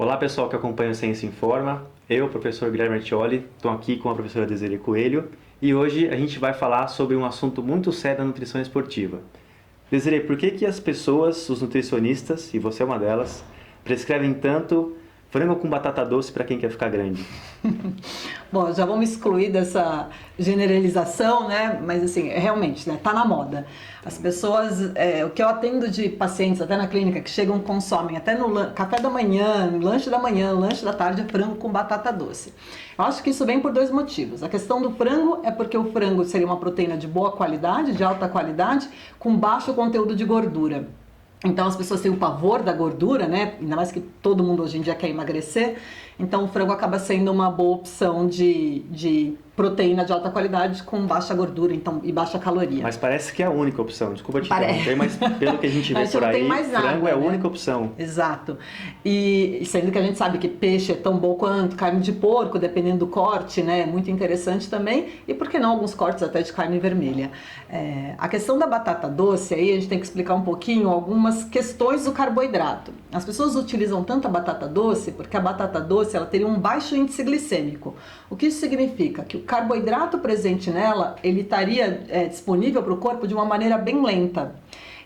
Olá pessoal que acompanha o Ciência Informa, eu, professor Guilherme Artioli, estou aqui com a professora Desiree Coelho e hoje a gente vai falar sobre um assunto muito sério da nutrição esportiva. Desiree, por que as pessoas, os nutricionistas, e você é uma delas, prescrevem tanto frango com batata doce para quem quer ficar grande? Bom, já vamos excluir dessa generalização, né? Mas assim, realmente, né? Tá na moda. As pessoas, o que eu atendo de pacientes até na clínica que chegam, consomem até no café da manhã, no lanche da manhã, lanche da tarde, frango com batata doce. Eu acho que isso vem por dois motivos. A questão do frango é porque o frango seria uma proteína de boa qualidade, de alta qualidade, com baixo conteúdo de gordura. Então as pessoas têm o pavor da gordura, né? Ainda mais que todo mundo hoje em dia quer emagrecer. Então o frango acaba sendo uma boa opção de proteína de alta qualidade com baixa gordura e baixa caloria. Mas parece que é a única opção. Desculpa te interromper, mas pelo que a gente vê por aí, frango é a única opção. Exato. E sendo que a gente sabe que peixe é tão bom quanto carne de porco, dependendo do corte, né? É muito interessante também. E por que não alguns cortes até de carne vermelha? A questão da batata doce, aí a gente tem que explicar um pouquinho algumas questões do carboidrato. As pessoas utilizam tanto a batata doce porque a batata doce ela teria um baixo índice glicêmico. O que isso significa? Que o carboidrato presente nela, ele estaria disponível para o corpo de uma maneira bem lenta.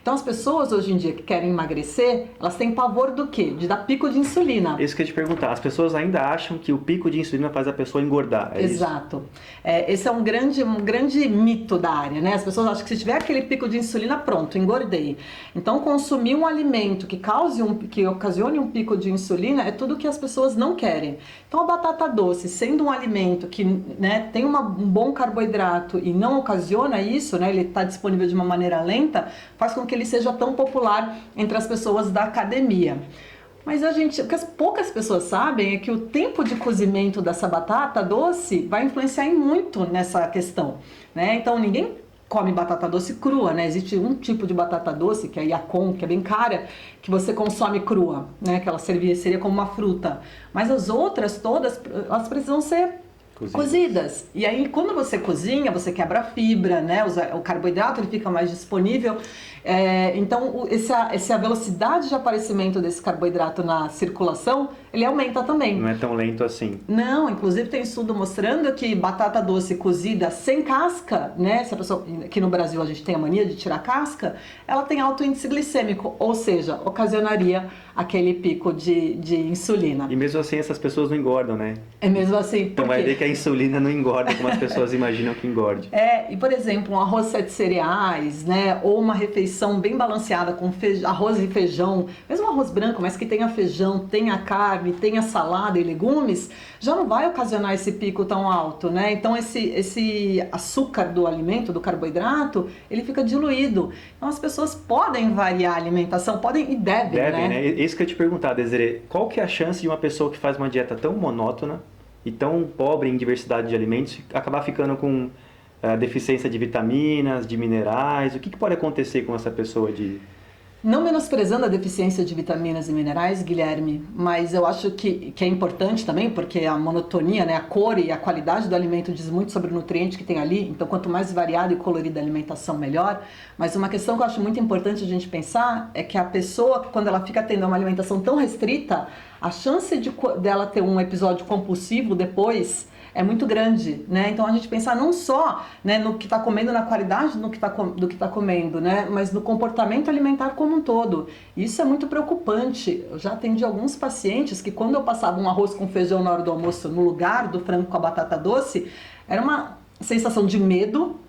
Então as pessoas hoje em dia que querem emagrecer, elas têm pavor do quê? De dar pico de insulina. Isso que eu ia te perguntar, as pessoas ainda acham que o pico de insulina faz a pessoa engordar, é Exato. Esse é um grande mito da área, né? As pessoas acham que se tiver aquele pico de insulina, pronto, engordei. Então consumir um alimento que ocasione um pico de insulina é tudo que as pessoas não querem. Então a batata doce, sendo um alimento que, né, tem um bom carboidrato e não ocasiona isso, né? Ele está disponível de uma maneira lenta, faz com que ele seja tão popular entre as pessoas da academia. Mas o que as poucas pessoas sabem é que o tempo de cozimento dessa batata doce vai influenciar muito nessa questão, né? Então ninguém come batata doce crua, né? Existe um tipo de batata doce, que é a Yacon, que é bem cara, que você consome crua, né? Que ela seria como uma fruta. Mas as outras todas, elas precisam ser cozidas. E aí, quando você cozinha, você quebra a fibra, né? O carboidrato ele fica mais disponível. Então, essa velocidade de aparecimento desse carboidrato na circulação, ele aumenta também. Não é tão lento assim. Não, inclusive tem estudo mostrando que batata doce cozida sem casca, né? Se a pessoa, aqui no Brasil a gente tem a mania de tirar casca, ela tem alto índice glicêmico, ou seja, ocasionaria aquele pico de insulina. E mesmo assim essas pessoas não engordam, né? É mesmo assim. Então vai ver que a insulina não engorda como as pessoas imaginam que engorde. E por exemplo, um arroz 7 cereais, né? Ou uma refeição bem balanceada com arroz e feijão, mesmo arroz branco, mas que tenha feijão, tenha carne, tenha salada e legumes, já não vai ocasionar esse pico tão alto, né? Então esse açúcar do alimento, do carboidrato, ele fica diluído. Então as pessoas podem variar a alimentação, podem e devem, né? Isso que eu ia te perguntar, Desiree, qual que é a chance de uma pessoa que faz uma dieta tão monótona e tão pobre em diversidade de alimentos acabar ficando com deficiência de vitaminas, de minerais? O que pode acontecer com essa pessoa Não menosprezando a deficiência de vitaminas e minerais, Guilherme, mas eu acho que é importante também, porque a monotonia, né, a cor e a qualidade do alimento diz muito sobre o nutriente que tem ali, então quanto mais variada e colorida a alimentação, melhor. Mas uma questão que eu acho muito importante a gente pensar é que a pessoa, quando ela fica tendo uma alimentação tão restrita, a chance dela ter um episódio compulsivo depois é muito grande, né? Então a gente pensar não só, né, no que está comendo, na qualidade do que está comendo, né, mas no comportamento alimentar como um todo. Isso é muito preocupante. Eu já atendi alguns pacientes que quando eu passava um arroz com feijão na hora do almoço no lugar do frango com a batata doce, era uma sensação de medo,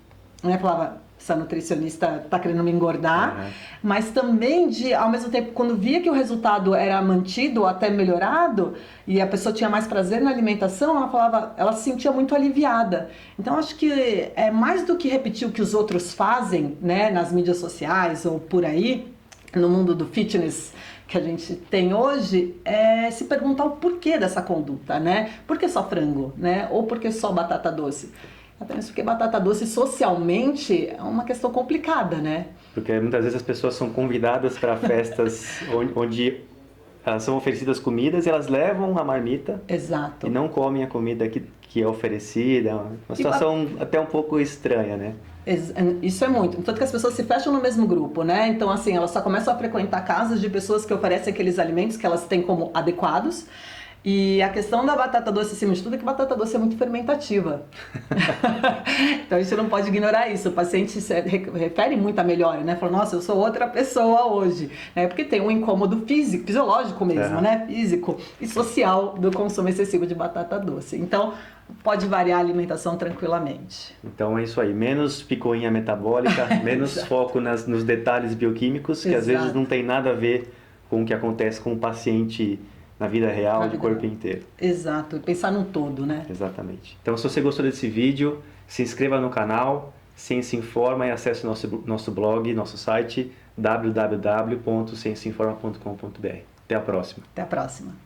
né? Falava, essa nutricionista está querendo me engordar, mas também ao mesmo tempo, quando via que o resultado era mantido ou até melhorado, e a pessoa tinha mais prazer na alimentação, ela se sentia muito aliviada. Então acho que é mais do que repetir o que os outros fazem, né, nas mídias sociais ou por aí, no mundo do fitness que a gente tem hoje, é se perguntar o porquê dessa conduta, né? Por que só frango, né? Ou por que só batata doce? Apenas porque batata doce socialmente é uma questão complicada, né? Porque muitas vezes as pessoas são convidadas para festas onde elas são oferecidas comidas e elas levam a marmita Exato. e não comem a comida que é oferecida. Uma situação até um pouco estranha, né? Isso é muito. Tanto que as pessoas se fecham no mesmo grupo, né? Então, assim, elas só começam a frequentar casas de pessoas que oferecem aqueles alimentos que elas têm como adequados. E a questão da batata doce, acima de tudo, é que batata doce é muito fermentativa. Então, a gente não pode ignorar isso. O paciente se refere muito à melhora, né? Fala, nossa, eu sou outra pessoa hoje. Né? Porque tem um incômodo físico, fisiológico mesmo, né? Físico e social do consumo excessivo de batata doce. Então, pode variar a alimentação tranquilamente. Então é isso aí, menos picuinha metabólica, menos foco nos detalhes bioquímicos, que às vezes não tem nada a ver com o que acontece com o paciente na vida real, de corpo inteiro. Exato, pensar num todo, né? Exatamente. Então se você gostou desse vídeo, se inscreva no canal, Ciência Informa e acesse nosso blog, nosso site www.cienciainforma.com.br. Até a próxima. Até a próxima.